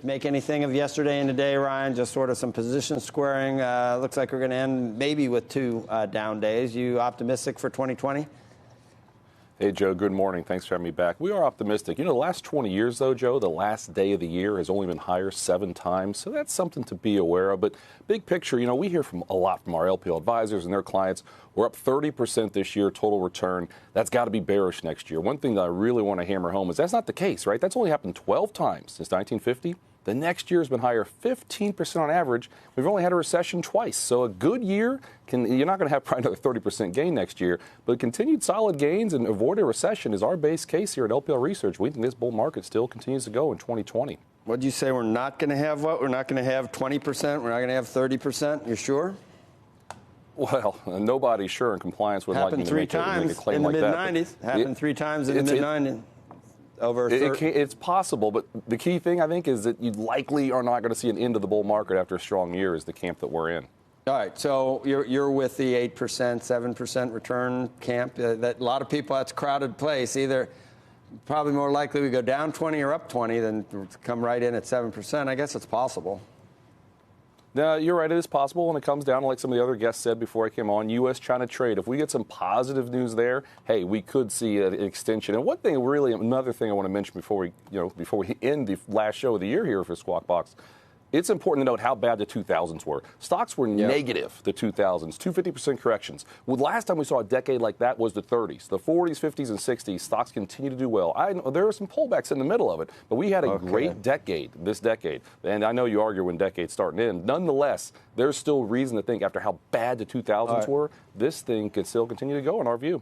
Make anything of yesterday and today, Ryan? Just sort of some position squaring. Looks like we're going to end maybe with two down days. You optimistic for 2020? Hey, Joe, good morning. Thanks for having me back. We are optimistic. You know, the last 20 years, though, Joe, the last day of the year has only been higher 7 times. So that's something to be aware of. But big picture, you know, we hear from a lot from our LPL advisors and their clients. We're up 30% this year, total return. That's got to be bearish next year. One thing that I really want to hammer home is that's not the case, right? That's only happened 12 times since 1950. The next year has been higher 15% on average. We've only had a recession twice. So a good year, you're not going to have probably another 30% gain next year, but continued solid gains and avoid a recession is our base case here at LPL Research. We think this bull market still continues to go in 2020. What did you say? We're not going to have what? We're not going to have 20%? We're not going to have 30%? You're sure? Well, nobody's sure in compliance with happened like to make a claim like that. Happened 3 times in the mid-90s. Happened 3 times in the mid-90s. It's possible, but the key thing, I think, is that you likely are not going to see an end of the bull market after a strong year is the camp that we're in. All right, so you're with the 8%, 7% return camp. That a lot of people, that's a crowded place. Either probably more likely we go down 20 or up 20 than come right in at 7%. I guess it's possible. No, you're right. It is possible when it comes down to, like some of the other guests said before I came on, U.S.-China trade. If we get some positive news there, hey, we could see an extension. And one thing, really, another thing I want to mention before we end the last show of the year here for Squawk Box, it's important to note how bad the 2000s were. Stocks were negative, the 2000s, 250% corrections. Well, last time we saw a decade like that was the 30s. The 40s, 50s, and 60s, stocks continue to do well. I know there are some pullbacks in the middle of it, but we had a great decade, this decade. And I know you argue when decades start and end. Nonetheless, there's still reason to think after how bad the 2000s were, this thing could still continue to go in our view.